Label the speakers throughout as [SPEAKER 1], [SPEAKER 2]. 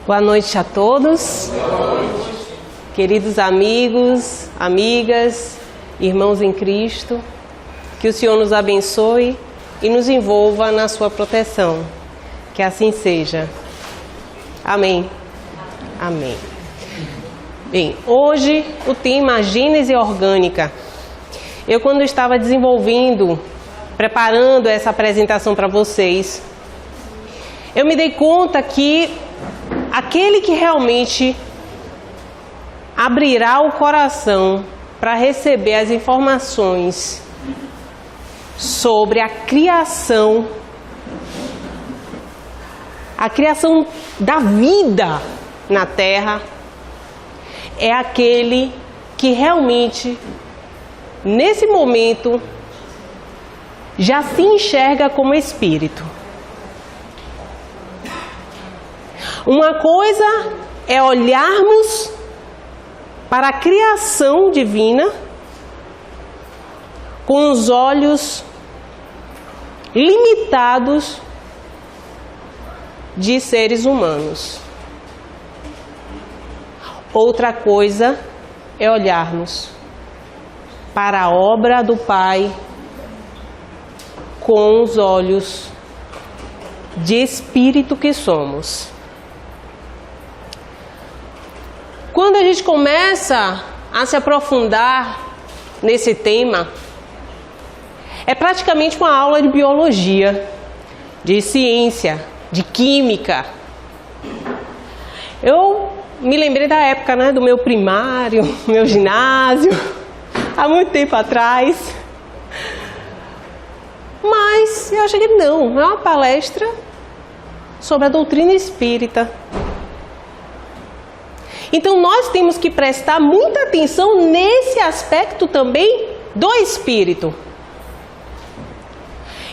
[SPEAKER 1] Boa noite a todos, queridos amigos, amigas, irmãos em Cristo, que o Senhor nos abençoe e nos envolva na sua proteção, que assim seja. Amém. Amém. Bem, hoje o tema Gênese orgânica. Eu, quando estava preparando essa apresentação para vocês, eu me dei conta que aquele que realmente abrirá o coração para receber as informações sobre a criação da vida na Terra, é aquele que realmente, nesse momento, já se enxerga como espírito. Uma coisa é olharmos para a criação divina com os olhos limitados de seres humanos. Outra coisa é olharmos para a obra do Pai com os olhos de espírito que somos. Quando a gente começa a se aprofundar nesse tema, é praticamente uma aula de biologia, de ciência, de química. Eu me lembrei da época, do meu primário, meu ginásio, há muito tempo atrás. Mas eu achei que não, é uma palestra sobre a doutrina espírita. Então nós temos que prestar muita atenção nesse aspecto também do espírito.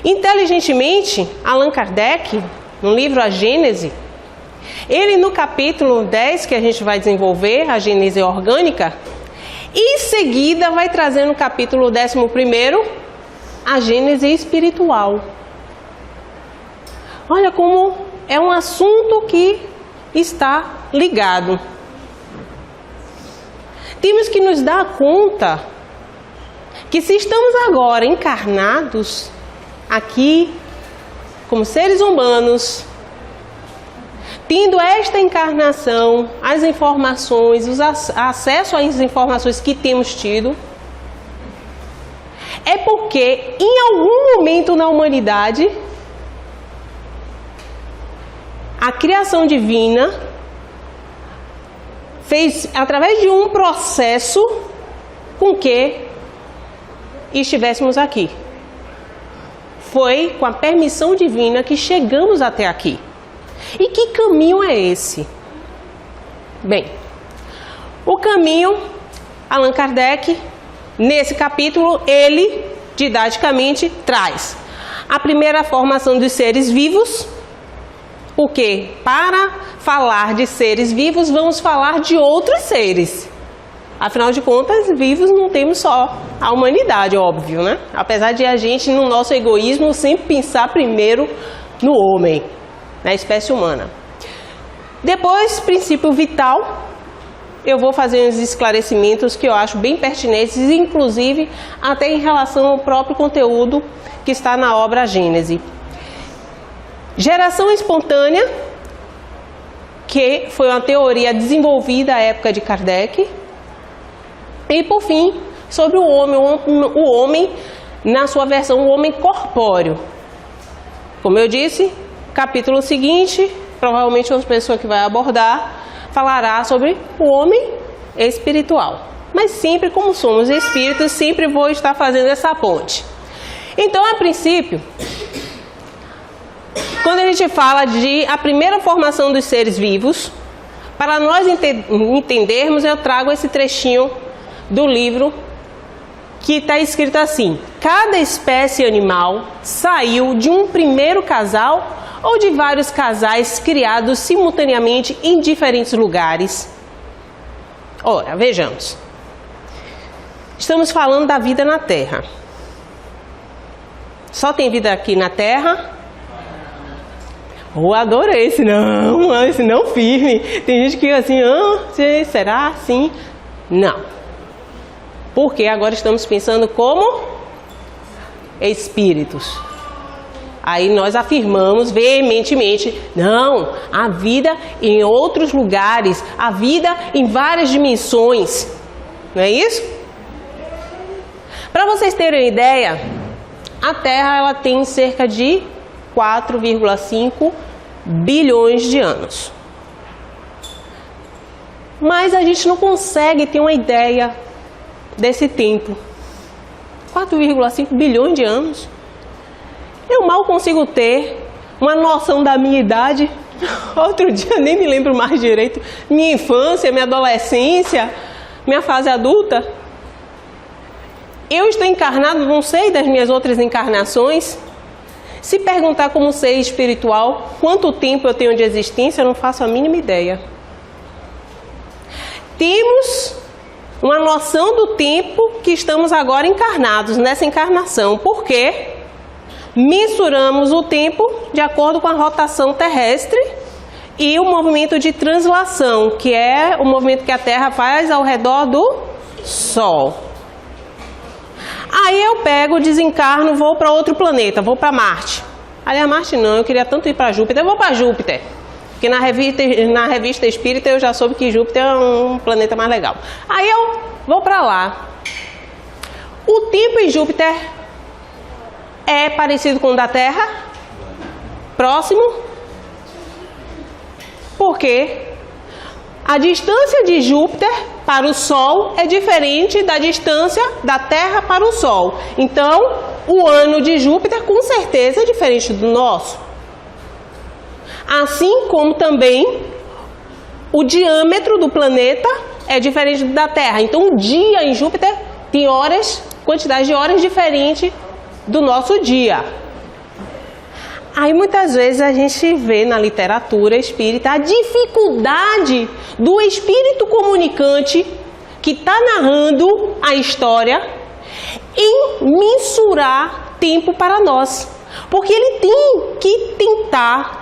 [SPEAKER 1] Inteligentemente, Allan Kardec, no livro A Gênese, ele no capítulo 10 que a gente vai desenvolver, a Gênese orgânica, em seguida vai trazer no capítulo 11º a Gênese espiritual. Olha como é um assunto que está ligado. Temos que nos dar conta que se estamos agora encarnados aqui como seres humanos, tendo esta encarnação, as informações, acesso às informações que temos tido, é porque em algum momento na humanidade a criação divina fez, através de um processo, com que estivéssemos aqui. Foi com a permissão divina que chegamos até aqui. E que caminho é esse? Bem, o caminho, Allan Kardec, nesse capítulo, ele didaticamente traz a primeira formação dos seres vivos, porque para falar de seres vivos, vamos falar de outros seres. Afinal de contas, vivos não temos só a humanidade, óbvio, Apesar de a gente, no nosso egoísmo, sempre pensar primeiro no homem, na espécie humana. Depois, princípio vital, eu vou fazer uns esclarecimentos que eu acho bem pertinentes, inclusive até em relação ao próprio conteúdo que está na obra Gênese. Geração espontânea, que foi uma teoria desenvolvida à época de Kardec. E, por fim, sobre o homem na sua versão, o homem corpóreo. Como eu disse, capítulo seguinte, provavelmente uma pessoa que vai abordar, falará sobre o homem espiritual. Mas sempre, como somos espíritos, sempre vou estar fazendo essa ponte. Então, a princípio, quando a gente fala de a primeira formação dos seres vivos, para nós entendermos, eu trago esse trechinho do livro que está escrito assim: cada espécie animal saiu de um primeiro casal ou de vários casais criados simultaneamente em diferentes lugares. Ora, vejamos. Estamos falando da vida na Terra. Só tem vida aqui na Terra? Eu adorei esse não firme. Tem gente que fica assim, será? Sim. Não. Porque agora estamos pensando como espíritos. Aí nós afirmamos veementemente, não, há vida em outros lugares, há vida em várias dimensões. Não é isso? Para vocês terem uma ideia, a Terra ela tem cerca de 4,5 bilhões de anos. Mas a gente não consegue ter uma ideia desse tempo. 4,5 bilhões de anos. Eu mal consigo ter uma noção da minha idade. Outro dia nem me lembro mais direito. Minha infância, minha adolescência, minha fase adulta. Eu estou encarnado, não sei das minhas outras encarnações. Se perguntar como ser espiritual, quanto tempo eu tenho de existência, eu não faço a mínima ideia. Temos uma noção do tempo que estamos agora encarnados, nessa encarnação. Por quê? Mensuramos o tempo de acordo com a rotação terrestre e o movimento de translação, que é o movimento que a Terra faz ao redor do Sol. Aí eu pego, desencarno, vou para outro planeta, vou para Marte. Aliás, Marte não, eu queria tanto ir para Júpiter, eu vou para Júpiter. Porque na revista Espírita eu já soube que Júpiter é um planeta mais legal. Aí eu vou para lá. O tempo em Júpiter é parecido com o da Terra? Próximo? Por quê? A distância de Júpiter para o Sol é diferente da distância da Terra para o Sol. Então, o ano de Júpiter com certeza é diferente do nosso. Assim como também o diâmetro do planeta é diferente da Terra. Então, um dia em Júpiter tem quantidade de horas diferente do nosso dia. Aí muitas vezes a gente vê na literatura espírita a dificuldade do espírito comunicante que está narrando a história em mensurar tempo para nós. Porque ele tem que tentar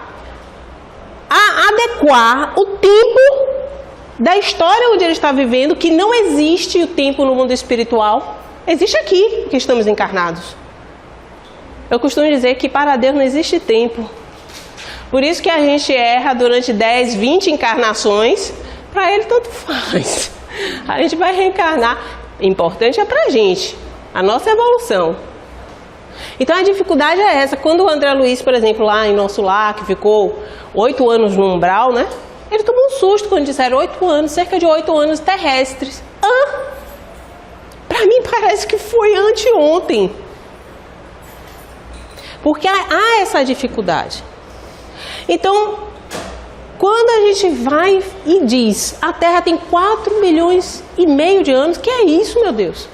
[SPEAKER 1] adequar o tempo da história onde ele está vivendo, que não existe o tempo no mundo espiritual, existe aqui, que estamos encarnados. Eu costumo dizer que para Deus não existe tempo. Por isso que a gente erra durante 10, 20 encarnações, para Ele tanto faz. A gente vai reencarnar. O importante é para a gente, a nossa evolução. Então a dificuldade é essa. Quando o André Luiz, por exemplo, lá em nosso lar, que ficou 8 anos no umbral, né? Ele tomou um susto quando disseram 8 anos, cerca de 8 anos terrestres. Para mim parece que foi anteontem. Porque há essa dificuldade. Então, quando a gente vai e diz, a Terra tem 4,5 milhões de anos, que é isso, meu Deus?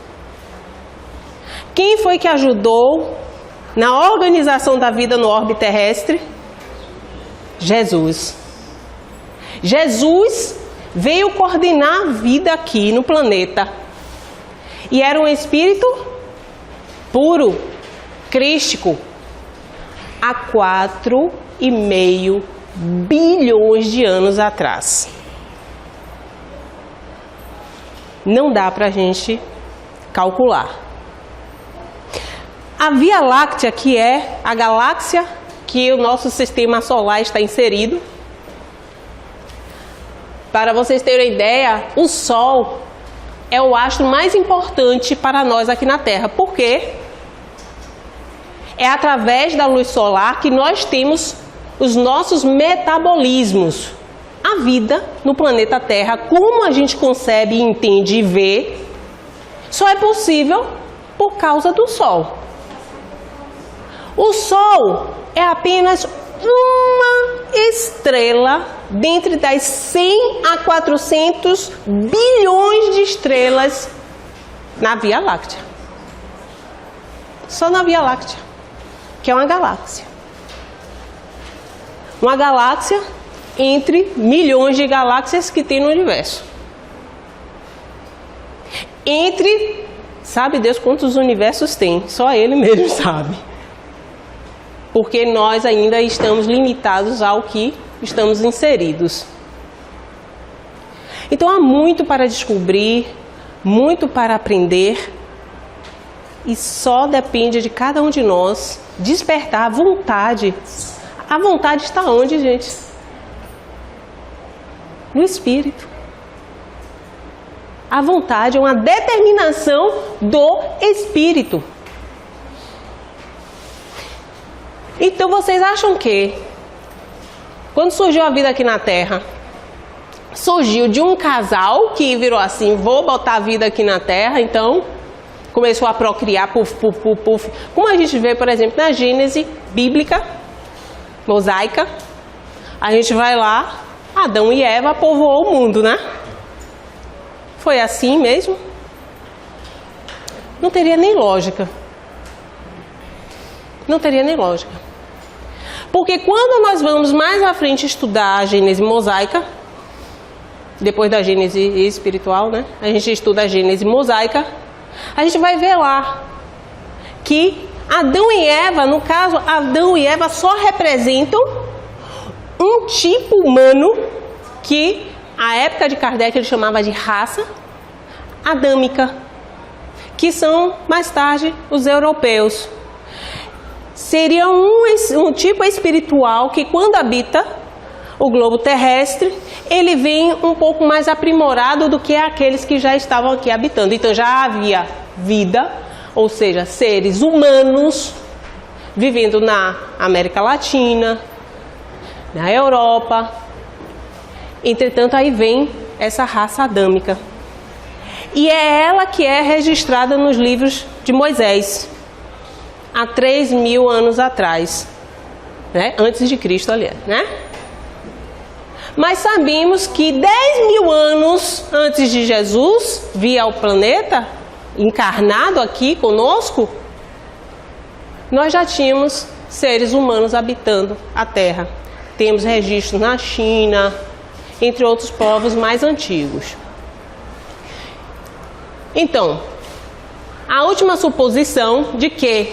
[SPEAKER 1] Quem foi que ajudou na organização da vida no orbe terrestre? Jesus. Jesus veio coordenar a vida aqui no planeta. E era um espírito puro, crístico. Há 4,5 bilhões de anos atrás. Não dá para a gente calcular. A Via Láctea, que é a galáxia que o nosso sistema solar está inserido. Para vocês terem uma ideia, o Sol é o astro mais importante para nós aqui na Terra. Por quê? É através da luz solar que nós temos os nossos metabolismos. A vida no planeta Terra, como a gente concebe, entende e vê, só é possível por causa do Sol. O Sol é apenas uma estrela dentre das 100 a 400 bilhões de estrelas na Via Láctea. Só na Via Láctea, que é uma galáxia. Uma galáxia entre milhões de galáxias que tem no universo. Sabe Deus quantos universos tem? Só Ele mesmo sabe. porque nós ainda estamos limitados ao que estamos inseridos. Então há muito para descobrir, muito para aprender, e só depende de cada um de nós despertar a vontade. A vontade está onde, gente? No Espírito. A vontade é uma determinação do Espírito. Então vocês acham que, quando surgiu a vida aqui na Terra, surgiu de um casal que virou assim, vou botar a vida aqui na Terra, então começou a procriar, puf, puf, puf, puf. Como a gente vê, por exemplo, na Gênese bíblica, mosaica, a gente vai lá, Adão e Eva povoou o mundo, né? Foi assim mesmo? Não teria nem lógica. Não teria nem lógica. Porque quando nós vamos mais à frente estudar a Gênese mosaica, depois da Gênese espiritual, né? A gente estuda a Gênese mosaica, a gente vai ver lá que Adão e Eva, no caso, Adão e Eva só representam um tipo humano que, a época de Kardec, ele chamava de raça adâmica, que são, mais tarde, os europeus. Seria um tipo espiritual que, quando habita o globo terrestre, ele vem um pouco mais aprimorado do que aqueles que já estavam aqui habitando. Então já havia vida, ou seja, seres humanos vivendo na América Latina, na Europa. Entretanto, aí vem essa raça adâmica. E é ela que é registrada nos livros de Moisés, há 3.000 anos atrás, né? Antes de Cristo, aliás, né? Mas sabemos que 10.000 anos antes de Jesus vir ao planeta, encarnado aqui conosco, nós já tínhamos seres humanos habitando a Terra. Temos registros na China, entre outros povos mais antigos. Então, a última suposição de que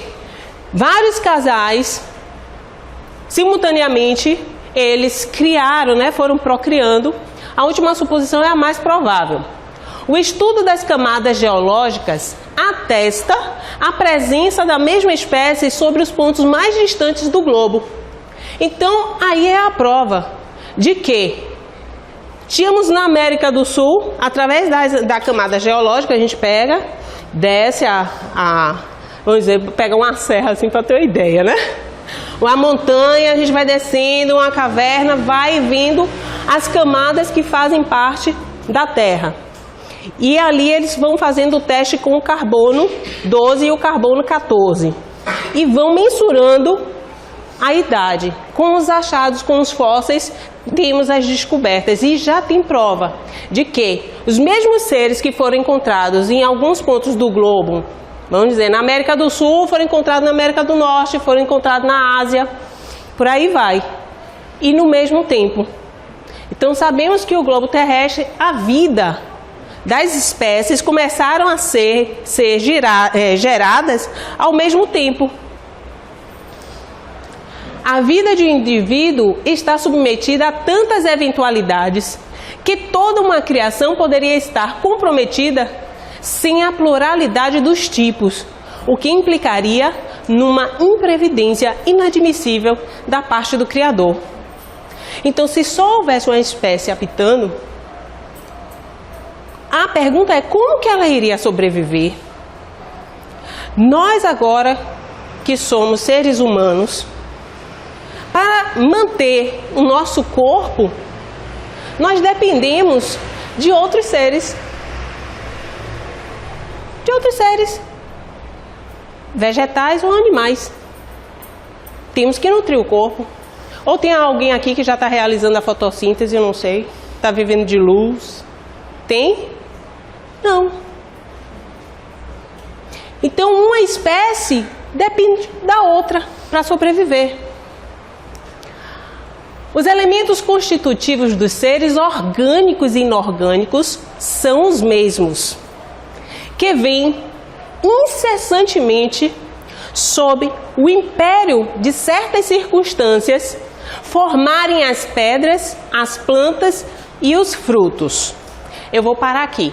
[SPEAKER 1] vários casais, simultaneamente, eles criaram, né, foram procriando, a última suposição é a mais provável. O estudo das camadas geológicas atesta a presença da mesma espécie sobre os pontos mais distantes do globo. Então, aí é a prova de que tínhamos na América do Sul, através da camada geológica, a gente pega, desce vamos dizer, pega uma serra assim para ter uma ideia, né? Uma montanha, a gente vai descendo, uma caverna, vai vindo as camadas que fazem parte da Terra. E ali eles vão fazendo o teste com o carbono 12 e o carbono 14. E vão mensurando a idade. Com os achados, com os fósseis, temos as descobertas. E já tem prova de que os mesmos seres que foram encontrados em alguns pontos do globo, vamos dizer, na América do Sul, foram encontrados na América do Norte, foram encontrados na Ásia, por aí vai. E no mesmo tempo. Então sabemos que o globo terrestre, a vida das espécies começaram a ser geradas ao mesmo tempo. A vida de um indivíduo está submetida a tantas eventualidades que toda uma criação poderia estar comprometida sem a pluralidade dos tipos, o que implicaria numa imprevidência inadmissível da parte do Criador. Então, se só houvesse uma espécie habitando, a pergunta é como que ela iria sobreviver? Nós agora, que somos seres humanos, para manter o nosso corpo, nós dependemos de outros seres. De outros seres, vegetais ou animais. Temos que nutrir o corpo. Ou tem alguém aqui que já está realizando a fotossíntese, eu não sei, está vivendo de luz. Tem? Não. Então, uma espécie depende da outra para sobreviver. Os elementos constitutivos dos seres orgânicos e inorgânicos são os mesmos, que vêm incessantemente sob o império de certas circunstâncias, formarem as pedras, as plantas e os frutos. Eu vou parar aqui.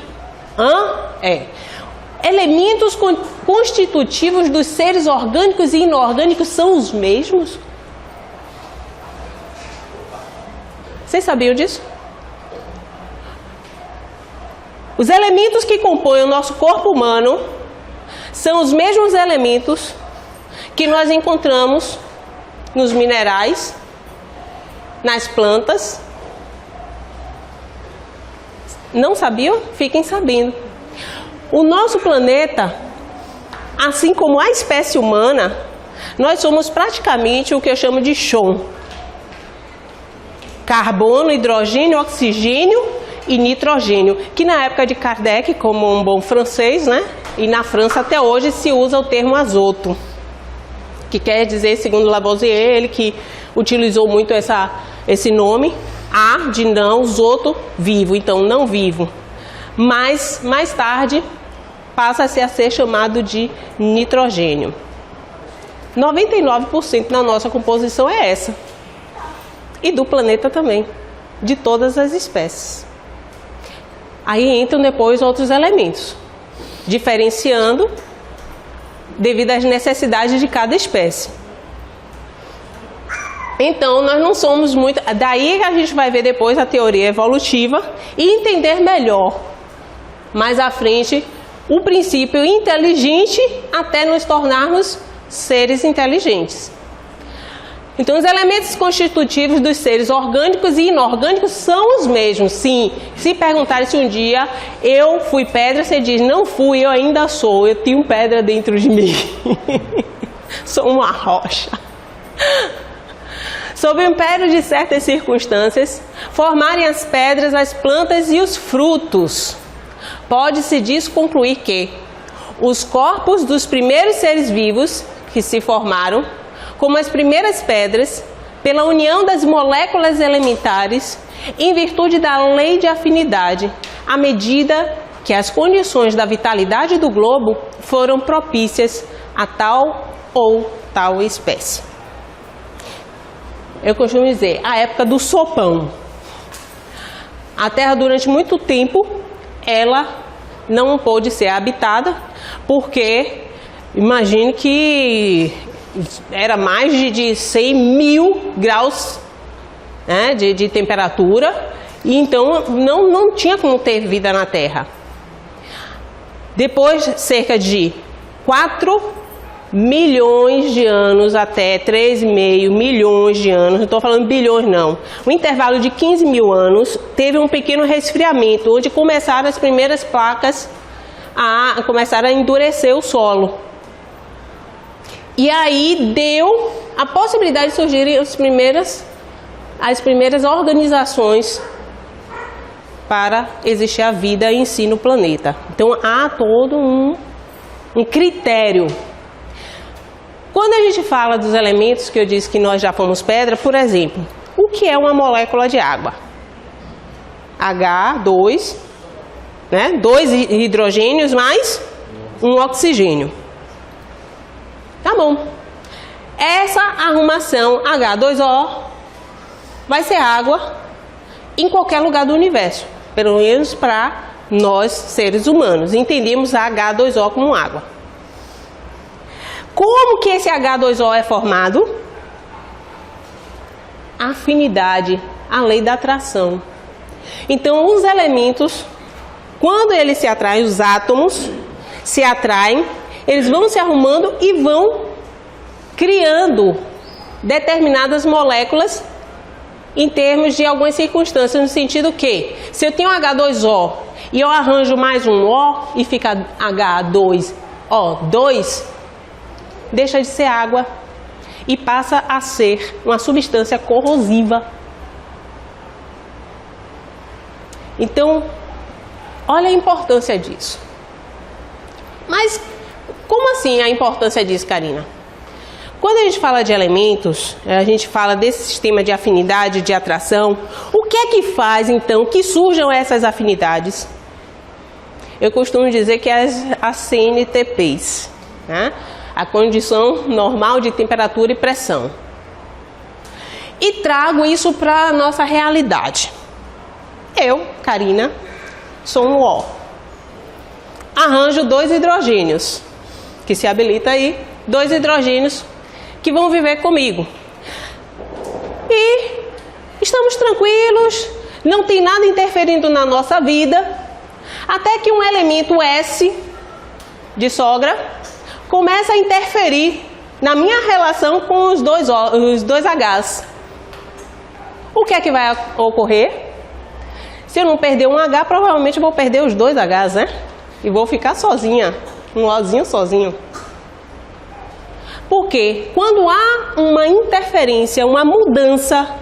[SPEAKER 1] Elementos constitutivos dos seres orgânicos e inorgânicos são os mesmos? Vocês sabiam disso? Os elementos que compõem o nosso corpo humano são os mesmos elementos que nós encontramos nos minerais, nas plantas. Não sabiam? Fiquem sabendo. O nosso planeta, assim como a espécie humana, nós somos praticamente o que eu chamo de chão. Carbono, hidrogênio, oxigênio e nitrogênio, que na época de Kardec, como um bom francês, né? E na França até hoje se usa o termo azoto, que quer dizer, segundo Lavoisier, ele que utilizou muito esse nome, A de não, zoto, vivo, então não vivo. Mas mais tarde passa-se a ser chamado de nitrogênio. 99% da nossa composição é essa. E do planeta também, de todas as espécies. Aí entram depois outros elementos, diferenciando devido às necessidades de cada espécie. Então, nós não somos muito... Daí a gente vai ver depois a teoria evolutiva e entender melhor, mais à frente, o princípio inteligente até nos tornarmos seres inteligentes. Então, os elementos constitutivos dos seres orgânicos e inorgânicos são os mesmos, sim. Se perguntarem se um dia eu fui pedra, você diz, não fui, eu ainda sou, eu tenho pedra dentro de mim. Sou uma rocha. Sob o império de certas circunstâncias, formarem as pedras, as plantas e os frutos. Pode-se disso concluir que os corpos dos primeiros seres vivos que se formaram, como as primeiras pedras, pela união das moléculas elementares, em virtude da lei de afinidade, à medida que as condições da vitalidade do globo foram propícias a tal ou tal espécie. Eu costumo dizer, a época do sopão. A Terra, durante muito tempo, ela não pôde ser habitada, porque, imagine que era mais de 100 mil graus, né, de temperatura, e então não tinha como ter vida na Terra. Depois, cerca de 4 milhões de anos até 3,5 milhões de anos, não estou falando bilhões não, um intervalo de 15 mil anos, teve um pequeno resfriamento, onde começaram as primeiras placas começaram a endurecer o solo. E aí deu a possibilidade de surgirem as primeiras organizações para existir a vida em si no planeta. Então há todo um critério. Quando a gente fala dos elementos que eu disse que nós já fomos pedra, por exemplo, o que é uma molécula de água? H2, né? 2 hidrogênios mais um oxigênio. Tá bom. Essa arrumação H2O vai ser água em qualquer lugar do universo, pelo menos para nós seres humanos. Entendemos a H2O como água. Como que esse H2O é formado? Afinidade, a lei da atração. Então, os elementos, quando eles se atraem, os átomos se atraem, eles vão se arrumando e vão criando determinadas moléculas em termos de algumas circunstâncias, no sentido que, se eu tenho H2O e eu arranjo mais um O e fica H2O2, deixa de ser água e passa a ser uma substância corrosiva. Então, olha a importância disso. Mas, como assim a importância disso, Karina? Quando a gente fala de elementos, a gente fala desse sistema de afinidade, de atração, o que é que faz, então, que surjam essas afinidades? Eu costumo dizer que as CNTPs, né? a condição normal de temperatura e pressão. E trago isso para a nossa realidade. Eu, Karina, sou um O. Arranjo 2 hidrogênios, que se habilita aí, 2 hidrogênios que vão viver comigo. E estamos tranquilos, não tem nada interferindo na nossa vida, até que um elemento S, de sogra, começa a interferir na minha relação com os dois Hs. O que é que vai ocorrer? Se eu não perder um H, provavelmente vou perder os 2 Hs, né? E vou ficar sozinha, um Ozinho sozinho. Porque quando há uma interferência, uma mudança,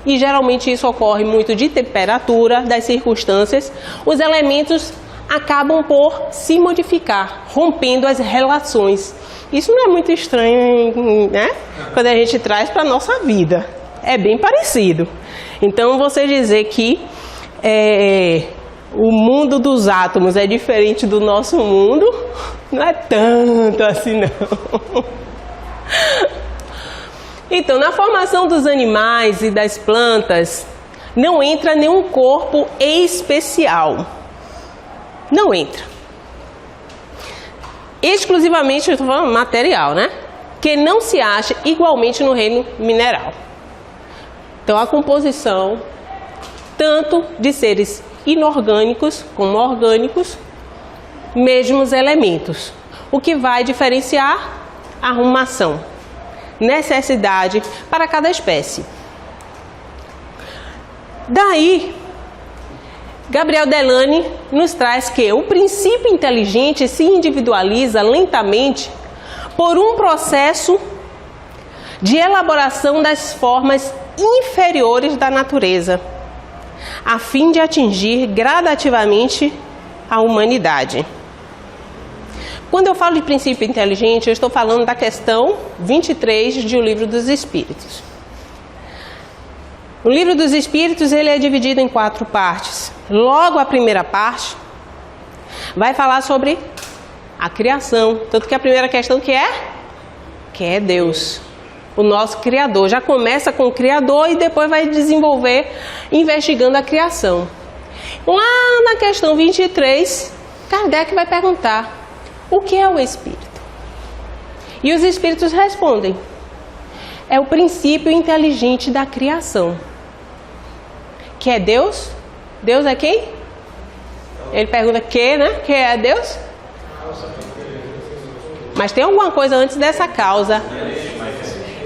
[SPEAKER 1] e geralmente isso ocorre muito de temperatura, das circunstâncias, os elementos acabam por se modificar, rompendo as relações. Isso não é muito estranho, né? Quando a gente traz para a nossa vida. É bem parecido. Então, você dizer que o mundo dos átomos é diferente do nosso mundo, não é tanto assim, não. Então, na formação dos animais e das plantas, não entra nenhum corpo especial. Não entra. Exclusivamente, eu estou falando material, né? Que não se acha igualmente no reino mineral. Então, a composição, tanto de seres inorgânicos como orgânicos, mesmos elementos. O que vai diferenciar? Arrumação, necessidade para cada espécie. Daí, Gabriel Delany nos traz que o princípio inteligente se individualiza lentamente por um processo de elaboração das formas inferiores da natureza, a fim de atingir gradativamente a humanidade. Quando eu falo de princípio inteligente, eu estou falando da questão 23 de O Livro dos Espíritos. O Livro dos Espíritos ele é dividido em 4 partes. Logo, a primeira parte vai falar sobre a criação. Tanto que a primeira questão que é Deus, o nosso Criador. Já começa com o Criador e depois vai desenvolver investigando a criação. Lá na questão 23, Kardec vai perguntar: o que é o Espírito? E os Espíritos respondem: é o princípio inteligente da criação. Que é Deus? Deus é quem? Ele pergunta que, né? Que é Deus? Mas tem alguma coisa antes dessa causa.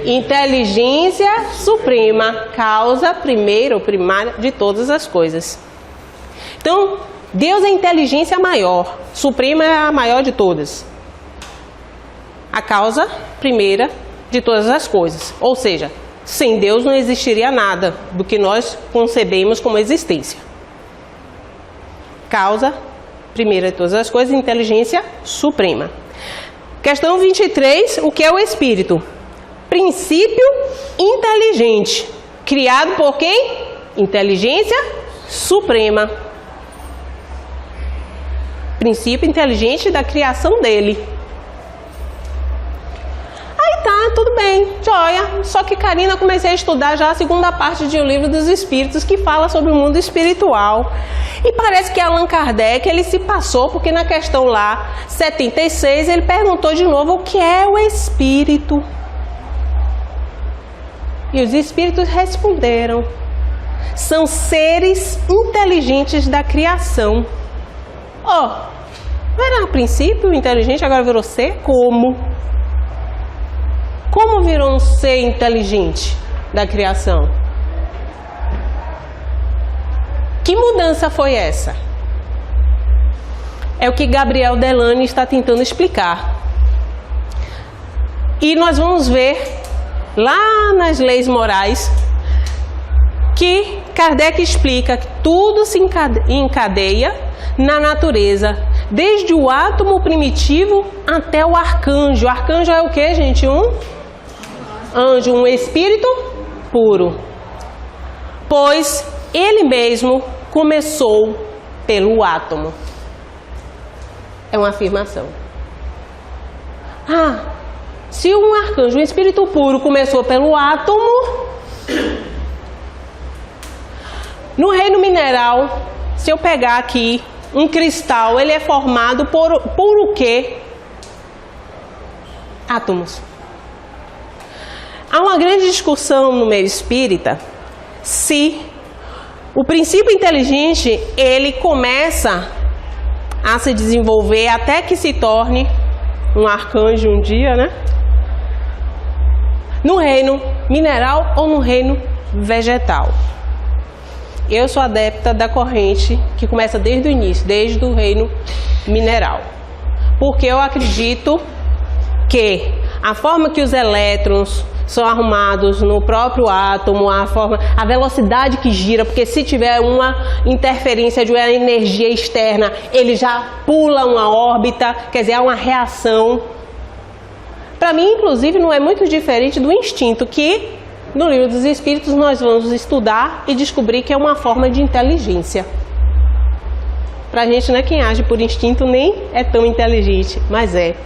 [SPEAKER 1] Inteligência suprema, causa primeira ou primária de todas as coisas. Então, Deus é a inteligência maior, suprema é a maior de todas. A causa primeira de todas as coisas. Ou seja, sem Deus não existiria nada do que nós concebemos como existência. Causa primeira de todas as coisas, inteligência suprema. Questão 23, o que é o Espírito? Princípio inteligente, criado por quem? Inteligência suprema. Princípio inteligente da criação dele. Aí tá, tudo bem, joia. Só que, Karina, comecei a estudar já a segunda parte de O Livro dos Espíritos, que fala sobre o mundo espiritual. E parece que Allan Kardec, ele se passou, porque na questão lá, 76, ele perguntou de novo o que é o Espírito. E os Espíritos responderam: são seres inteligentes da criação. Não era a princípio inteligente, agora virou ser? Como? Como virou um ser inteligente da criação? Que mudança foi essa? É o que Gabriel Delany está tentando explicar. E nós vamos ver lá nas leis morais que Kardec explica que tudo se encadeia na natureza, desde o átomo primitivo até o arcanjo. O arcanjo é o que, gente? Um anjo, um espírito puro. Pois ele mesmo começou pelo átomo. É uma afirmação. Se um arcanjo, um espírito puro, começou pelo átomo, no reino mineral, se eu pegar aqui um cristal, ele é formado por o quê? Átomos. Há uma grande discussão no meio espírita se o princípio inteligente, ele começa a se desenvolver até que se torne um arcanjo um dia, né? No reino mineral ou no reino vegetal. Eu sou adepta da corrente que começa desde o início, desde o reino mineral. Porque eu acredito que a forma que os elétrons são arrumados no próprio átomo, a velocidade que gira, porque se tiver uma interferência de uma energia externa, ele já pula uma órbita, quer dizer, há uma reação. Para mim, inclusive, não é muito diferente do instinto que, no Livro dos Espíritos, nós vamos estudar e descobrir que é uma forma de inteligência. Para a gente, não é quem age por instinto nem é tão inteligente, mas é.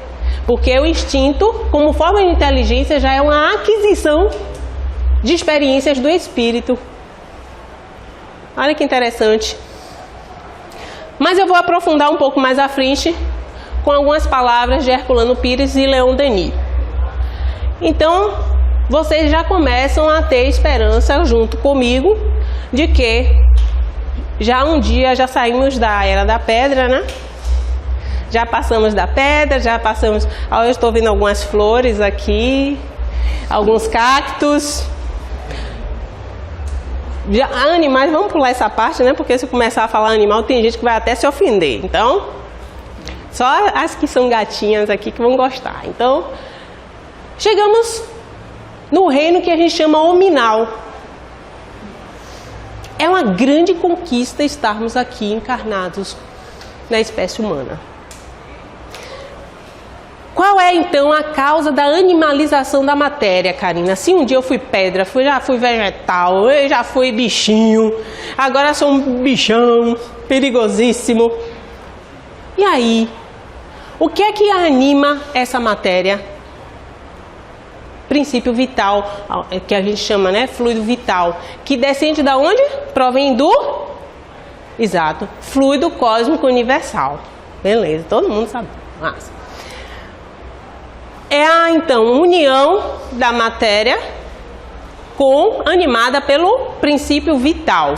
[SPEAKER 1] Porque o instinto, como forma de inteligência, já é uma aquisição de experiências do espírito. Olha que interessante. Mas eu vou aprofundar um pouco mais à frente com algumas palavras de Herculano Pires e Leon Denis. Então, vocês já começam a ter esperança junto comigo de que já um dia já saímos da Era da Pedra, né? Já passamos da pedra, já passamos... Eu estou vendo algumas flores aqui, alguns cactos. Animais, vamos pular essa parte, né? Porque se eu começar a falar animal, tem gente que vai até se ofender. Então, só as que são gatinhas aqui que vão gostar. Então, chegamos no reino que a gente chama hominal. É uma grande conquista estarmos aqui encarnados na espécie humana. Qual é, então, a causa da animalização da matéria, Karina? Se um dia eu fui pedra, já fui vegetal, eu já fui bichinho, agora sou um bichão perigosíssimo. E aí? O que é que anima essa matéria? Princípio vital, que a gente chama, né, fluido vital, que descende da onde? Provém do... Exato, fluido cósmico universal. Beleza, todo mundo sabe. Massa. É a, então, união da matéria animada pelo princípio vital.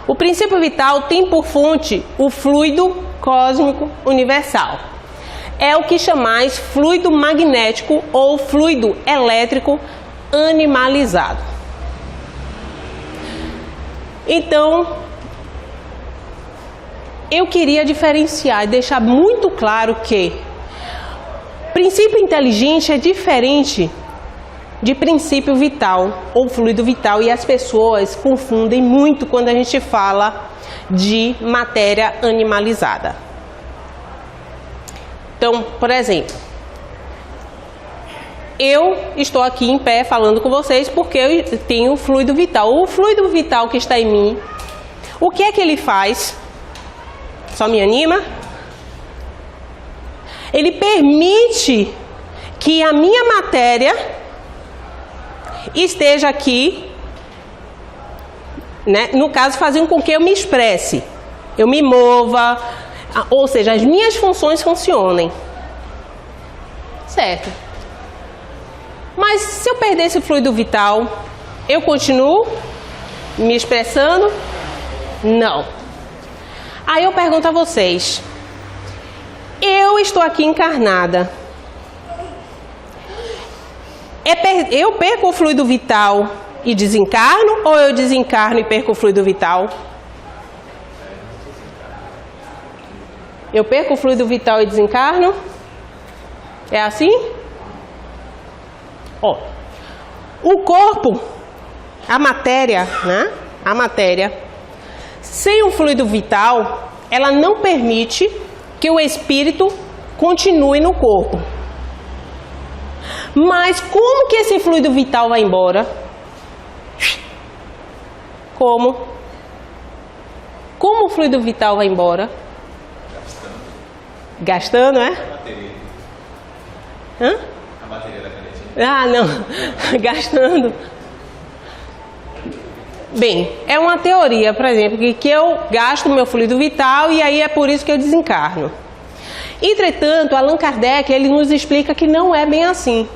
[SPEAKER 1] O princípio vital tem por fonte o fluido cósmico universal. É o que chamais fluido magnético ou fluido elétrico animalizado. Então, eu queria diferenciar e deixar muito claro que princípio inteligente é diferente de princípio vital ou fluido vital, e as pessoas confundem muito quando a gente fala de matéria animalizada. Então, por exemplo, eu estou aqui em pé falando com vocês porque eu tenho fluido vital. O fluido vital que está em mim, o que é que ele faz? Só me anima? Ele permite que a minha matéria esteja aqui, né? No caso, fazendo com que eu me expresse, eu me mova, ou seja, as minhas funções funcionem. Certo. Mas se eu perder esse fluido vital, eu continuo me expressando? Não. Aí eu pergunto a vocês, eu estou aqui encarnada, eu perco o fluido vital e desencarno, ou eu desencarno e perco o fluido vital? Eu perco o fluido vital e desencarno? É assim? Ó, o corpo, a matéria, né? A matéria, sem o fluido vital, ela não permite que o espírito continue no corpo. Mas como que esse fluido vital vai embora? Como? Como o fluido vital vai embora? Gastando, é? Hã?
[SPEAKER 2] A bateria da canetinha?
[SPEAKER 1] Ah, não. Gastando. Bem, é uma teoria, por exemplo, que eu gasto meu fluido vital e aí é por isso que eu desencarno. Entretanto, Allan Kardec, ele nos explica que não é bem assim.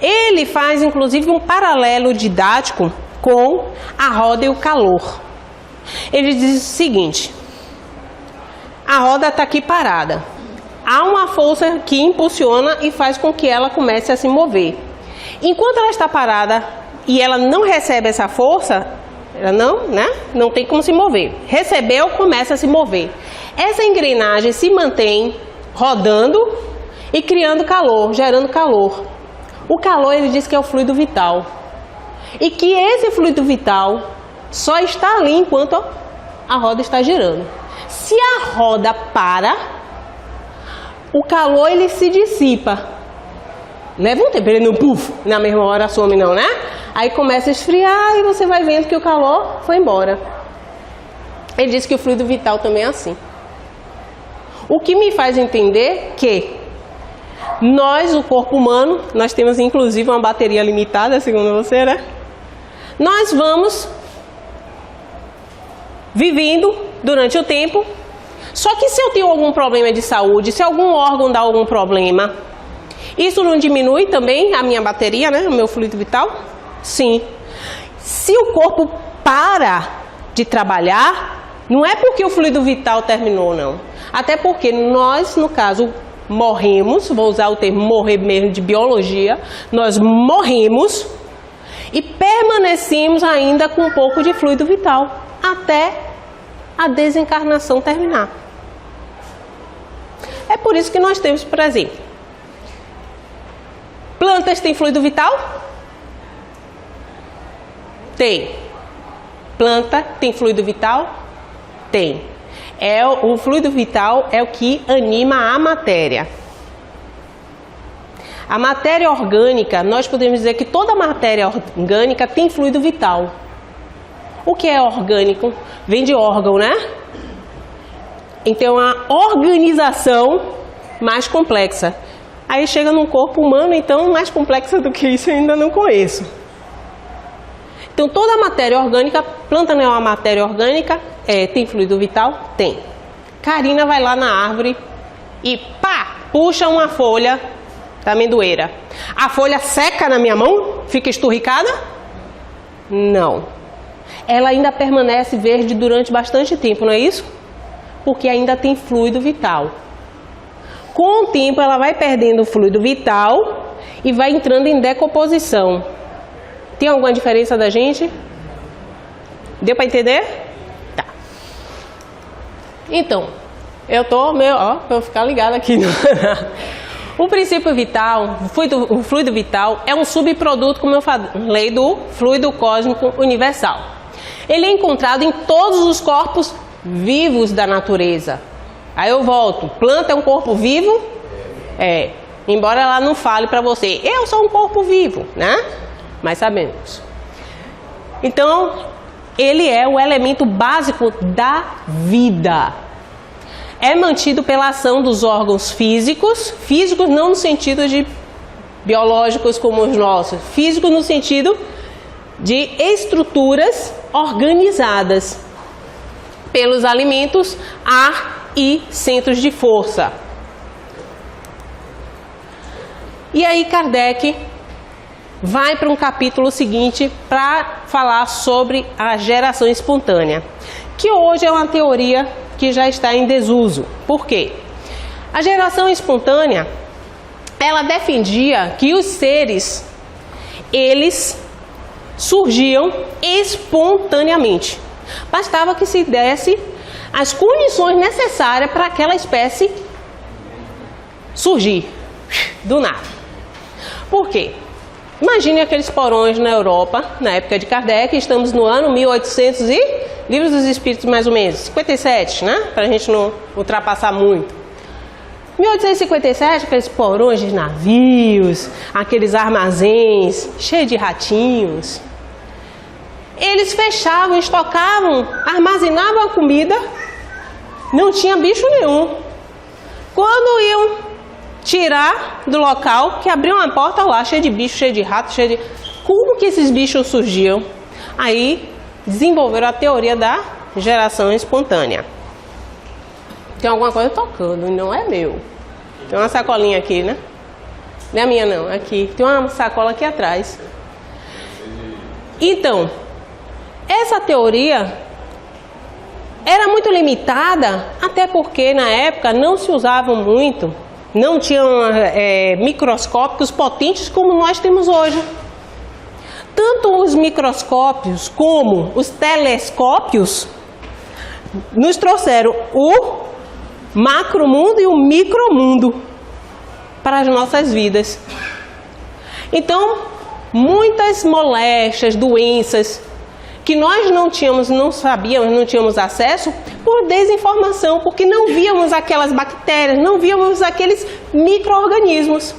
[SPEAKER 1] Ele faz, inclusive, um paralelo didático com a roda e o calor. Ele diz o seguinte: a roda está aqui parada. Há uma força que impulsiona e faz com que ela comece a se mover. Enquanto ela está parada e ela não recebe essa força, ela não tem como se mover. Recebeu, começa a se mover. Essa engrenagem se mantém rodando e criando calor, gerando calor. O calor, ele diz que é o fluido vital. E que esse fluido vital só está ali enquanto a roda está girando. Se a roda para, o calor ele se dissipa. Leva um tempo, ele não puff, na mesma hora some não, né? Aí começa a esfriar e você vai vendo que o calor foi embora. Ele diz que o fluido vital também é assim. O que me faz entender que nós, o corpo humano, nós temos inclusive uma bateria limitada, segundo você, né? Nós vamos vivendo durante o tempo. Só que se eu tenho algum problema de saúde, se algum órgão dá algum problema, isso não diminui também a minha bateria, né? O meu fluido vital? Sim. Se o corpo para de trabalhar, não é porque o fluido vital terminou, não. Até porque nós, no caso, morremos, vou usar o termo morrer mesmo de biologia, nós morremos e permanecemos ainda com um pouco de fluido vital até a desencarnação terminar. É por isso que nós temos, por exemplo, plantas têm fluido vital? Tem. Planta tem fluido vital? Tem. O fluido vital é o que anima a matéria. A matéria orgânica, nós podemos dizer que toda matéria orgânica tem fluido vital. O que é orgânico? Vem de órgão, né? Então, a organização mais complexa. Aí chega num corpo humano, então, mais complexa do que isso eu ainda não conheço. Então, toda a matéria orgânica, planta não é uma matéria orgânica, tem fluido vital? Tem. Karina vai lá na árvore e pá, puxa uma folha da amendoeira. A folha seca na minha mão? Fica esturricada? Não. Ela ainda permanece verde durante bastante tempo, não é isso? Porque ainda tem fluido vital. Com o tempo ela vai perdendo o fluido vital e vai entrando em decomposição. Tem alguma diferença da gente? Deu para entender? Tá. Então, eu tô meio, pra eu ficar ligado aqui. O princípio vital, o fluido vital é um subproduto, como eu falei, do fluido cósmico universal. Ele é encontrado em todos os corpos vivos da natureza. Aí eu volto, planta é um corpo vivo? Embora ela não fale para você, eu sou um corpo vivo, né? Mas sabemos. Então, ele é o elemento básico da vida. É mantido pela ação dos órgãos físicos não no sentido de biológicos como os nossos, físicos no sentido de estruturas organizadas pelos alimentos, ar e centros de força. E aí Kardec vai para um capítulo seguinte para falar sobre a geração espontânea, que hoje é uma teoria que já está em desuso. Por quê? A geração espontânea, ela defendia que os seres, eles surgiam espontaneamente. Bastava que se desse as condições necessárias para aquela espécie surgir do nada. Por quê? Imagine aqueles porões na Europa, na época de Kardec, estamos no ano 1800 e... Livros dos Espíritos, mais ou menos, 57, né? Para a gente não ultrapassar muito. 1857, aqueles porões de navios, aqueles armazéns cheios de ratinhos. Eles fechavam, estocavam, armazenavam a comida, não tinha bicho nenhum. Quando iam tirar do local, que abriu uma porta lá, cheia de bicho, cheia de rato, cheia de... Como que esses bichos surgiam? Aí desenvolveram a teoria da geração espontânea. Tem alguma coisa tocando, não é meu. Tem uma sacolinha aqui, né? Não é a minha não, aqui. Tem uma sacola aqui atrás. Então, essa teoria era muito limitada, até porque na época não se usavam muito, não tinham microscópios potentes como nós temos hoje. Tanto os microscópios como os telescópios nos trouxeram o macromundo e o micromundo para as nossas vidas. Então, muitas moléstias, doenças que nós não tínhamos, não sabíamos, não tínhamos acesso por desinformação, porque não víamos aquelas bactérias, não víamos aqueles micro-organismos.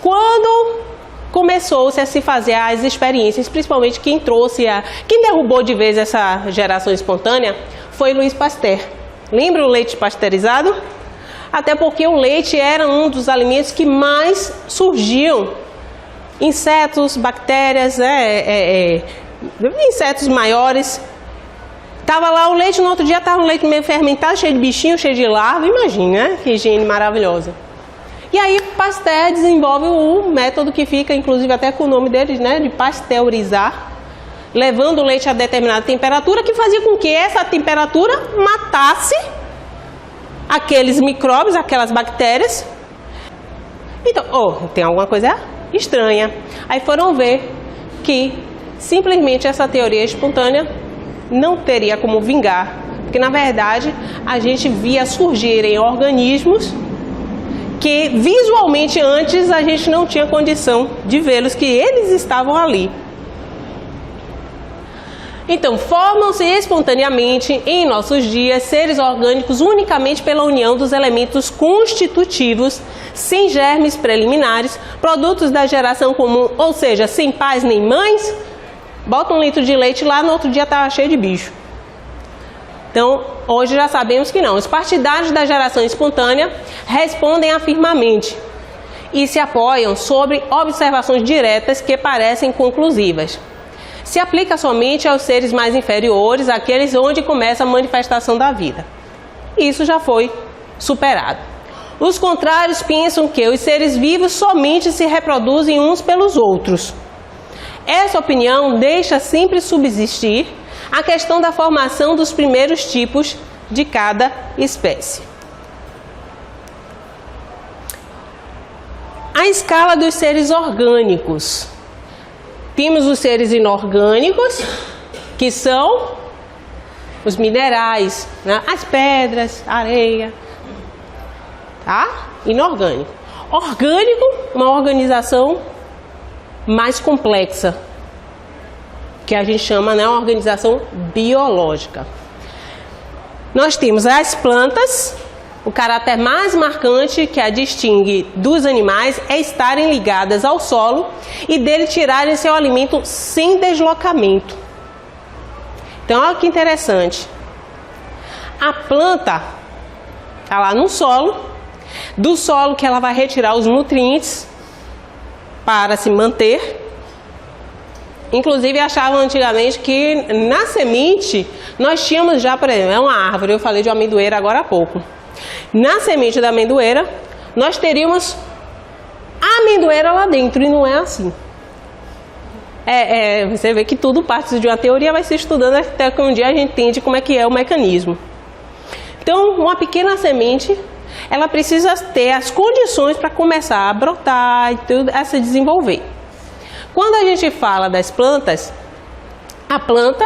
[SPEAKER 1] Quando começou-se a se fazer as experiências, principalmente quem derrubou de vez essa geração espontânea foi Louis Pasteur. Lembra o leite pasteurizado? Até porque o leite era um dos alimentos que mais surgiam insetos, bactérias, insetos maiores. Tava lá o leite, no outro dia estava o leite meio fermentado, cheio de bichinho, cheio de larva. Imagina, né? Que higiene maravilhosa. E aí Pasteur desenvolve o método que fica, inclusive até com o nome deles, né? De pasteurizar, levando o leite a determinada temperatura, que fazia com que essa temperatura matasse aqueles micróbios, aquelas bactérias. Então, tem alguma coisa estranha. Aí foram ver que simplesmente essa teoria espontânea não teria como vingar, porque na verdade a gente via surgirem organismos que visualmente antes a gente não tinha condição de vê-los, que eles estavam ali. Então, formam-se espontaneamente em nossos dias seres orgânicos unicamente pela união dos elementos constitutivos, sem germes preliminares, produtos da geração comum, ou seja, sem pais nem mães. Bota um litro de leite lá, no outro dia estava cheio de bicho. Então, hoje já sabemos que não. Os partidários da geração espontânea respondem afirmativamente e se apoiam sobre observações diretas que parecem conclusivas. Se aplica somente aos seres mais inferiores, aqueles onde começa a manifestação da vida. Isso já foi superado. Os contrários pensam que os seres vivos somente se reproduzem uns pelos outros. Essa opinião deixa sempre subsistir a questão da formação dos primeiros tipos de cada espécie. A escala dos seres orgânicos. Temos os seres inorgânicos, que são os minerais, né? As pedras, a areia, tá? Inorgânico. Orgânico, uma organização mais complexa, que a gente chama, né, uma organização biológica. Nós temos as plantas. O caráter mais marcante que a distingue dos animais é estarem ligadas ao solo e dele tirarem seu alimento sem deslocamento. Então, olha que interessante. A planta está lá no solo, do solo que ela vai retirar os nutrientes para se manter. Inclusive, achavam antigamente que na semente nós tínhamos já, por exemplo, é uma árvore, eu falei de uma amendoeira agora há pouco. Na semente da amendoeira, nós teríamos a amendoeira lá dentro, e não é assim. Você vê que tudo parte de uma teoria, vai se estudando até que um dia a gente entende como é que é o mecanismo. Então, uma pequena semente, ela precisa ter as condições para começar a brotar e tudo, a se desenvolver. Quando a gente fala das plantas, a planta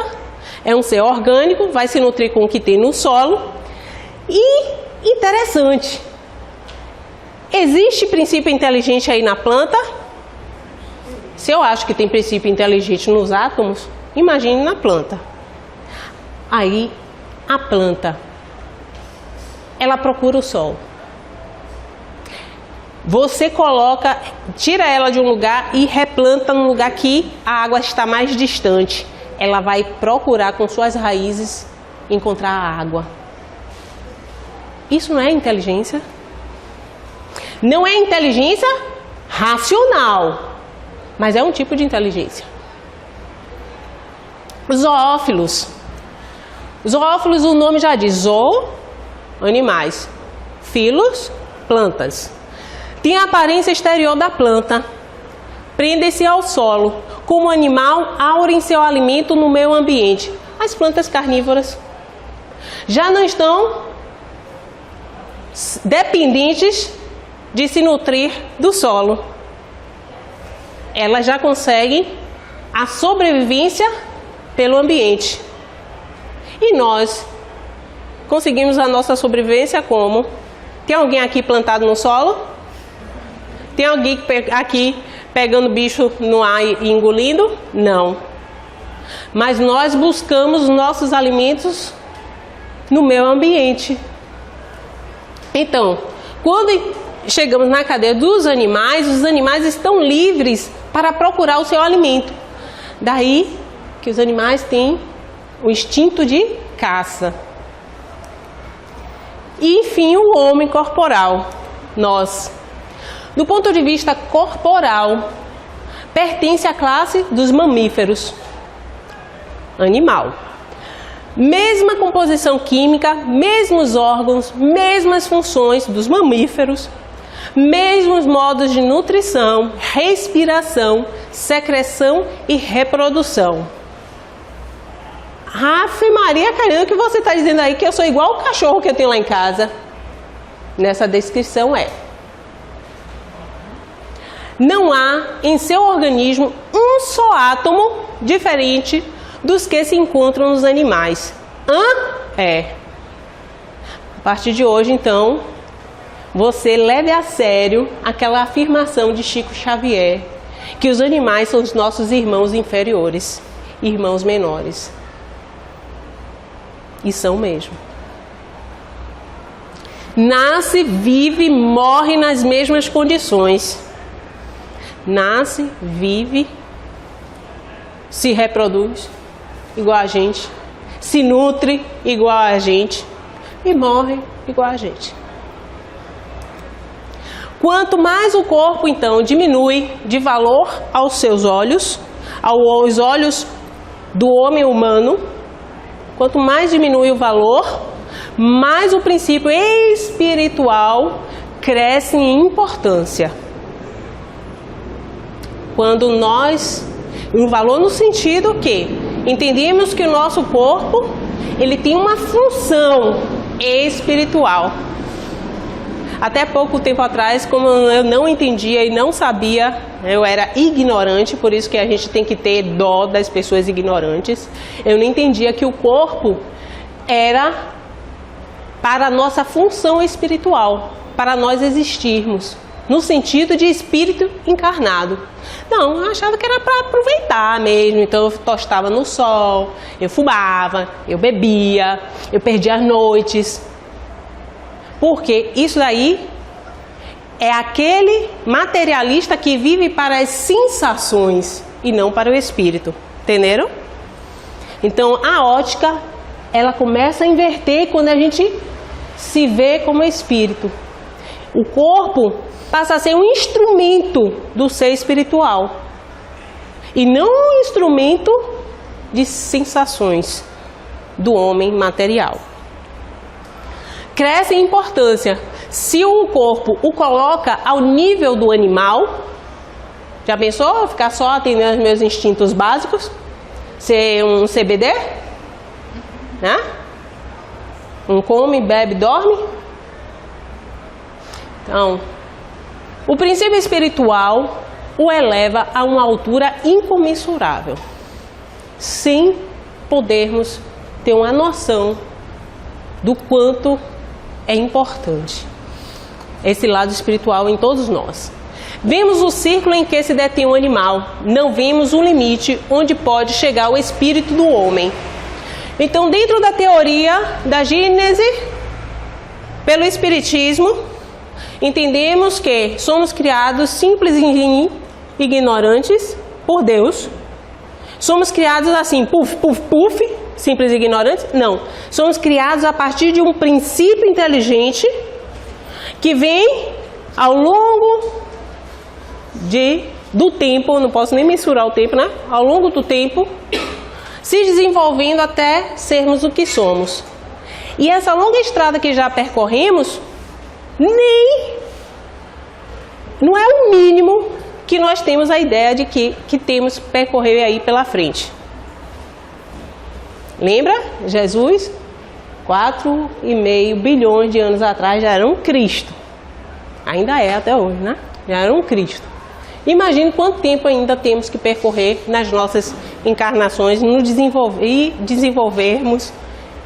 [SPEAKER 1] é um ser orgânico, vai se nutrir com o que tem no solo. E interessante, existe princípio inteligente aí na planta? Se eu acho que tem princípio inteligente nos átomos, imagine na planta. Aí a planta, ela procura o sol. Você coloca, tira ela de um lugar e replanta num lugar que a água está mais distante. Ela vai procurar com suas raízes encontrar a água. Isso não é inteligência? Não é inteligência racional, mas é um tipo de inteligência. Zoófilos. Zoófilos, o nome já diz, zoo, animais, filos, plantas. Tem a aparência exterior da planta, prendem-se ao solo, como animal aurem seu alimento no meio ambiente. As plantas carnívoras já não estão dependentes de se nutrir do solo. Elas já conseguem a sobrevivência pelo ambiente. E nós conseguimos a nossa sobrevivência como? Tem alguém aqui plantado no solo? Tem alguém aqui pegando bicho no ar e engolindo? Não. Mas nós buscamos nossos alimentos no meio ambiente. Então, quando chegamos na cadeia dos animais, os animais estão livres para procurar o seu alimento. Daí que os animais têm o instinto de caça. E, enfim, o homem corporal. Nós, do ponto de vista corporal, pertence à classe dos mamíferos. Animal. Mesma composição química, mesmos órgãos, mesmas funções dos mamíferos, mesmos modos de nutrição, respiração, secreção e reprodução. Ave Maria, caramba, o que você está dizendo aí que eu sou igual o cachorro que eu tenho lá em casa? Nessa descrição é: não há em seu organismo um só átomo diferente dos que se encontram nos animais. A partir de hoje, então, você leve a sério aquela afirmação de Chico Xavier, que os animais são os nossos irmãos inferiores, irmãos menores. E são mesmo. Nasce, vive, morre nas mesmas condições. Nasce, vive, se reproduz igual a gente, se nutre igual a gente e morre igual a gente. Quanto mais o corpo, então, diminui de valor aos seus olhos, aos olhos do homem humano, quanto mais diminui o valor, mais o princípio espiritual cresce em importância. Quando nós, um valor no sentido que entendemos que o nosso corpo, ele tem uma função espiritual. Até pouco tempo atrás, como eu não entendia e não sabia, eu era ignorante, por isso que a gente tem que ter dó das pessoas ignorantes. Eu não entendia que o corpo era para a nossa função espiritual, para nós existirmos, no sentido de espírito encarnado. Não, eu achava que era para aproveitar mesmo, então eu tostava no sol, eu fumava, eu bebia, eu perdia as noites. Porque isso daí é aquele materialista que vive para as sensações e não para o espírito. Entenderam? Então a ótica, ela começa a inverter quando a gente se vê como espírito. O corpo passa a ser um instrumento do ser espiritual e não um instrumento de sensações do homem material. Cresce em importância. Se o corpo o coloca ao nível do animal, já pensou ficar só atendendo aos meus instintos básicos? Ser um CBD? Né? Um come, bebe, dorme? Então, o princípio espiritual o eleva a uma altura incomensurável, sem podermos ter uma noção do quanto é importante esse lado espiritual em todos nós. Vemos o círculo em que se detém o animal, não vemos o limite onde pode chegar o espírito do homem. Então, dentro da teoria da Gênese, pelo Espiritismo, entendemos que somos criados simples e ignorantes por Deus. Somos criados assim, puf, puf, puf, simples e ignorantes? Não. Somos criados a partir de um princípio inteligente que vem ao longo do tempo, não posso nem mensurar o tempo, né? Ao longo do tempo, se desenvolvendo até sermos o que somos. E essa longa estrada que já percorremos, não é o mínimo que nós temos a ideia de que temos que percorrer aí pela frente. Lembra? Jesus, 4,5 bilhões de anos atrás, já era um Cristo. Ainda é até hoje, né? Já era um Cristo. Imagine quanto tempo ainda temos que percorrer nas nossas encarnações e desenvolvermos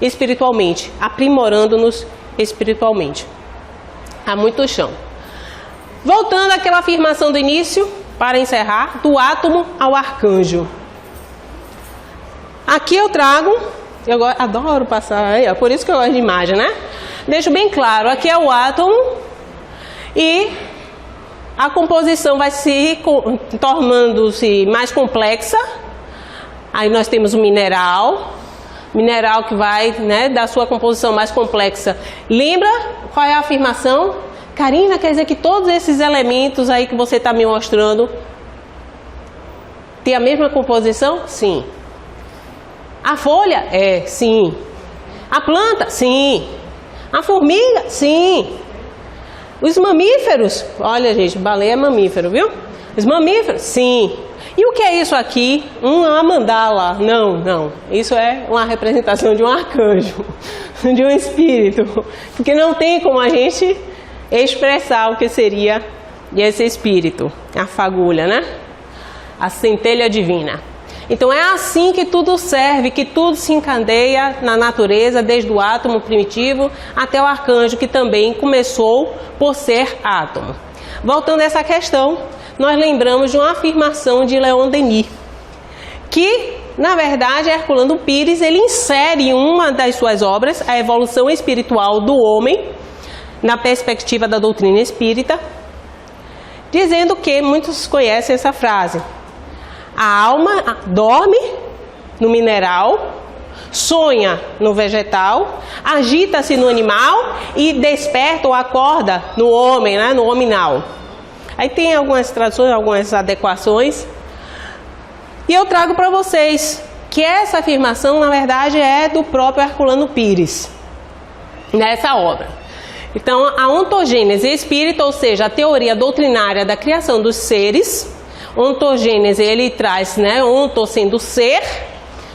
[SPEAKER 1] espiritualmente, aprimorando-nos espiritualmente. Há muito chão. Voltando àquela afirmação do início, para encerrar, do átomo ao arcanjo. Aqui eu trago, adoro passar, por isso que eu gosto de imagem, né? Deixo bem claro, aqui é o átomo e a composição vai se tornando-se mais complexa. Aí nós temos o mineral que vai, né, da sua composição mais complexa. Lembra qual é a afirmação? Karina, quer dizer que todos esses elementos aí que você está me mostrando têm a mesma composição? Sim. A folha? Sim. A planta? Sim. A formiga? Sim. Os mamíferos? Olha, gente, baleia é mamífero, viu? Os mamíferos? Sim. E o que é isso aqui? Uma mandala. Não. Isso é uma representação de um arcanjo, de um espírito. Porque não tem como a gente expressar o que seria esse espírito. A fagulha, né? A centelha divina. Então é assim que tudo serve, que tudo se encadeia na natureza, desde o átomo primitivo até o arcanjo, que também começou por ser átomo. Voltando a essa questão, nós lembramos de uma afirmação de Leon Denis, que, na verdade, Herculano Pires, ele insere em uma das suas obras a evolução espiritual do homem, na perspectiva da doutrina espírita, dizendo que, muitos conhecem essa frase, a alma dorme no mineral, sonha no vegetal, agita-se no animal e desperta ou acorda no homem, né, no hominal. Aí tem algumas traduções, algumas adequações. E eu trago para vocês que essa afirmação, na verdade, é do próprio Herculano Pires, nessa obra. Então, a ontogênese espírita, ou seja, a teoria doutrinária da criação dos seres. Ontogênese, ele traz, né, onto sendo ser,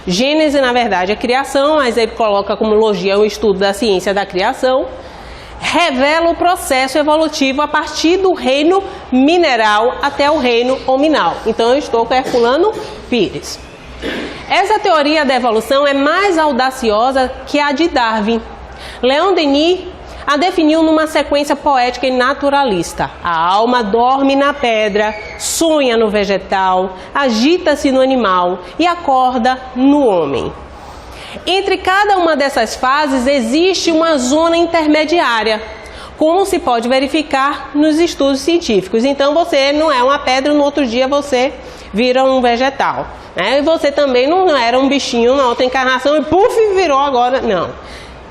[SPEAKER 1] gênese, na verdade, é criação, mas ele coloca como logia o estudo da ciência da criação. Revela o processo evolutivo a partir do reino mineral até o reino hominal. Então eu estou com Herculano Pires. Essa teoria da evolução é mais audaciosa que a de Darwin. Leon Denis a definiu numa sequência poética e naturalista. A alma dorme na pedra, sonha no vegetal, agita-se no animal e acorda no homem. Entre cada uma dessas fases existe uma zona intermediária, como se pode verificar nos estudos científicos. Então você não é uma pedra, no outro dia você vira um vegetal, né? E você também não era um bichinho na outra encarnação e puf, virou agora. Não,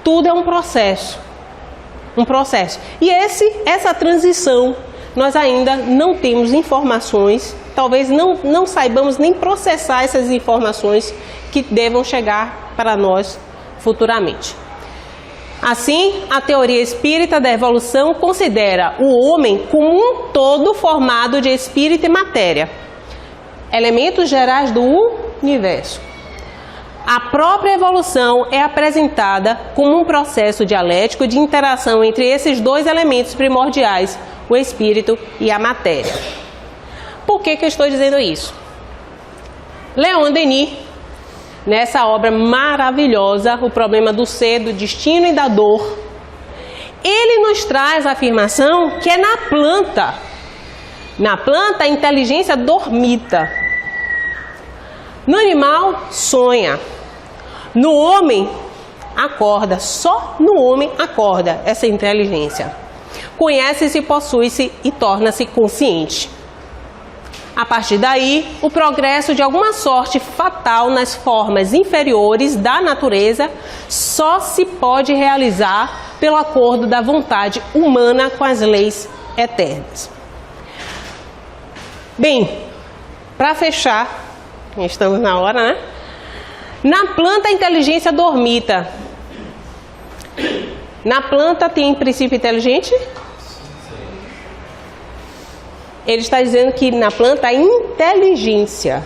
[SPEAKER 1] tudo é um processo. E essa transição, nós ainda não temos informações, talvez não saibamos nem processar essas informações que devam chegar para nós futuramente. Assim, a teoria espírita da evolução considera o homem como um todo formado de espírito e matéria, elementos gerais do universo. A própria evolução é apresentada como um processo dialético de interação entre esses dois elementos primordiais, o espírito e a matéria. Por que eu estou dizendo isso? Leon Denis, nessa obra maravilhosa, O Problema do Ser, do Destino e da Dor, ele nos traz a afirmação que é na planta a inteligência dormita. No animal, sonha. No homem, acorda. Só no homem acorda essa inteligência. Conhece-se, possui-se e torna-se consciente. A partir daí, o progresso de alguma sorte fatal nas formas inferiores da natureza só se pode realizar pelo acordo da vontade humana com as leis eternas. Bem, para fechar, estamos na hora, né? Na planta, a inteligência dormita. Na planta tem princípio inteligente? Ele está dizendo que na planta há inteligência.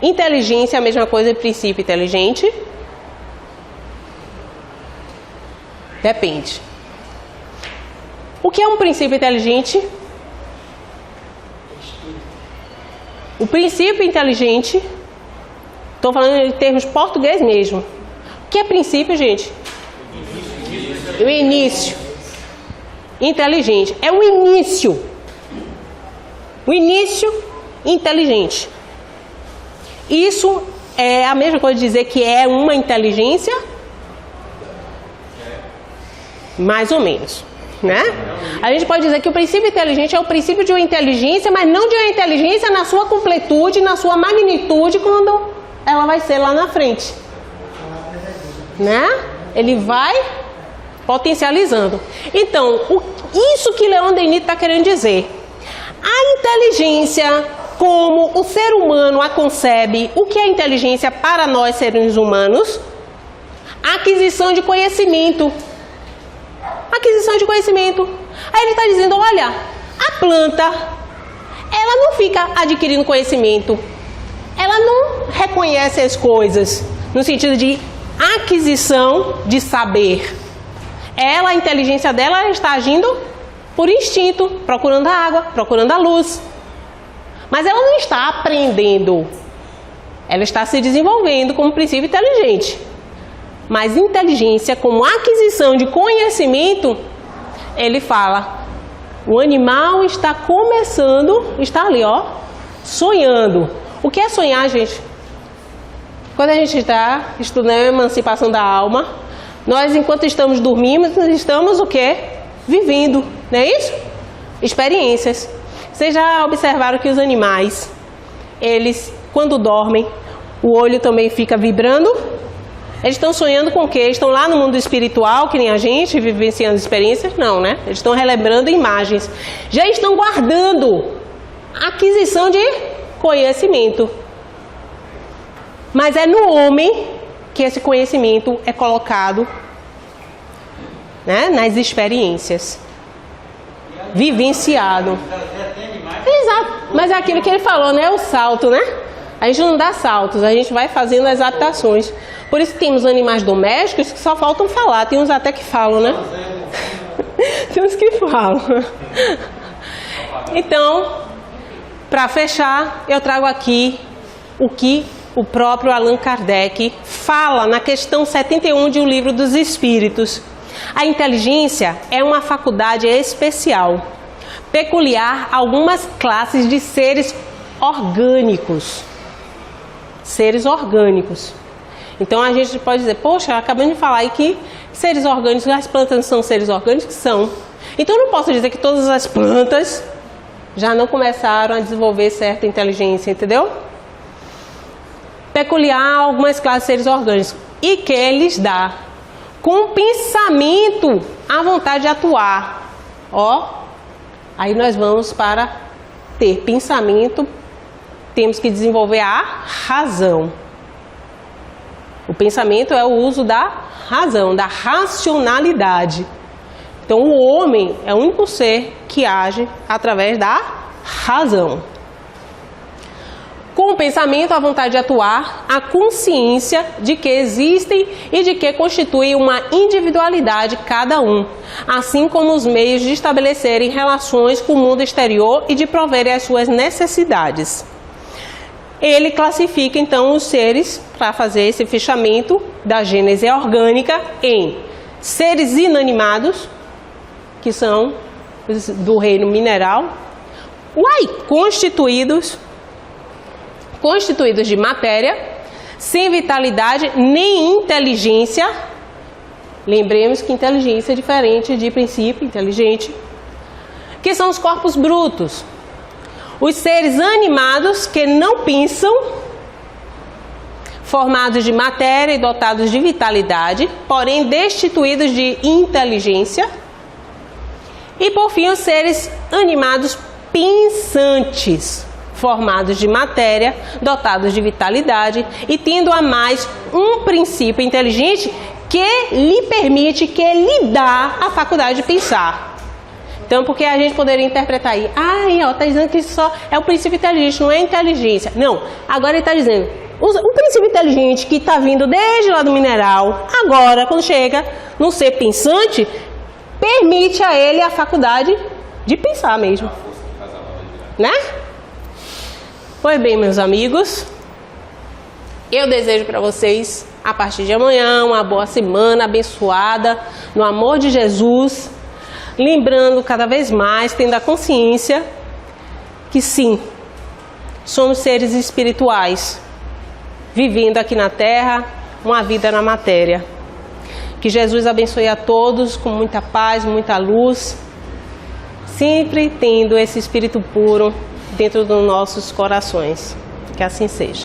[SPEAKER 1] Inteligência é a mesma coisa que princípio inteligente? Depende. O que é um princípio inteligente? O princípio inteligente, estou falando em termos português mesmo. O que é princípio, gente? O início. Inteligente. É o início. O início inteligente. Isso é a mesma coisa de dizer que é uma inteligência? Mais ou menos, né? A gente pode dizer que o princípio inteligente é o princípio de uma inteligência, mas não de uma inteligência na sua completude, na sua magnitude, quando ela vai ser lá na frente, né? Ele vai potencializando. Então, isso que Leon Denis está querendo dizer. A inteligência, como o ser humano a concebe, o que é inteligência para nós seres humanos? Aquisição de conhecimento. Aquisição de conhecimento. Aí ele está dizendo, olha, a planta, ela não fica adquirindo conhecimento. Ela não reconhece as coisas no sentido de aquisição de saber. Ela, a inteligência dela, está agindo por instinto, procurando a água, procurando a luz. Mas ela não está aprendendo. Ela está se desenvolvendo como princípio inteligente. Mas inteligência como aquisição de conhecimento, ele fala, o animal está começando, está ali, ó, sonhando. O que é sonhar, gente? Quando a gente está estudando a emancipação da alma, nós, enquanto estamos dormindo, estamos o quê? Vivendo, não é isso? Experiências. Vocês já observaram que os animais, eles, quando dormem, o olho também fica vibrando? Eles estão sonhando com o quê? Estão lá no mundo espiritual, que nem a gente, vivenciando experiências? Não, né? Eles estão relembrando imagens. Já estão guardando aquisição de conhecimento. Mas é no homem que esse conhecimento é colocado, né, nas experiências. Vivenciado. Exato. Mas é aquilo que ele falou, né? O salto, né? A gente não dá saltos, a gente vai fazendo as adaptações. Por isso temos animais domésticos que só faltam falar. Tem uns até que falam, né? Tem uns que falam. Então, para fechar, eu trago aqui o que o próprio Allan Kardec fala na questão 71 de O Livro dos Espíritos. A inteligência é uma faculdade especial, peculiar a algumas classes de seres orgânicos. Seres orgânicos. Então a gente pode dizer, poxa, acabamos de falar aí que seres orgânicos, as plantas são seres orgânicos? São. Então eu não posso dizer que todas as plantas já não começaram a desenvolver certa inteligência, entendeu? Peculiar a algumas classes de seres orgânicos. E que lhes dá, com pensamento, a vontade de atuar. Ó, aí nós vamos para ter pensamento, temos que desenvolver a razão. O pensamento é o uso da razão, da racionalidade. Então o homem é o único ser que age através da razão. Com o pensamento, a vontade de atuar, a consciência de que existem e de que constitui uma individualidade cada um, assim como os meios de estabelecerem relações com o mundo exterior e de proverem as suas necessidades. Ele classifica então os seres, para fazer esse fechamento da gênese orgânica, em seres inanimados, que são do reino mineral, constituídos de matéria, sem vitalidade nem inteligência. Lembremos que inteligência é diferente de princípio inteligente, que são os corpos brutos. Os seres animados que não pensam, formados de matéria e dotados de vitalidade, porém destituídos de inteligência. E por fim, os seres animados pensantes, formados de matéria, dotados de vitalidade e tendo a mais um princípio inteligente que lhe permite, que lhe dá a faculdade de pensar. Então, porque a gente poderia interpretar aí, tá dizendo que isso só é o princípio inteligente, não é inteligência. Não, agora ele está dizendo, o princípio inteligente que está vindo desde lá do mineral, agora, quando chega no ser pensante, permite a ele a faculdade de pensar mesmo. Né? Pois bem, meus amigos, eu desejo para vocês, a partir de amanhã, uma boa semana abençoada, no amor de Jesus, lembrando cada vez mais, tendo a consciência que sim, somos seres espirituais, vivendo aqui na Terra, uma vida na matéria. Que Jesus abençoe a todos com muita paz, muita luz, sempre tendo esse espírito puro dentro dos nossos corações. Que assim seja.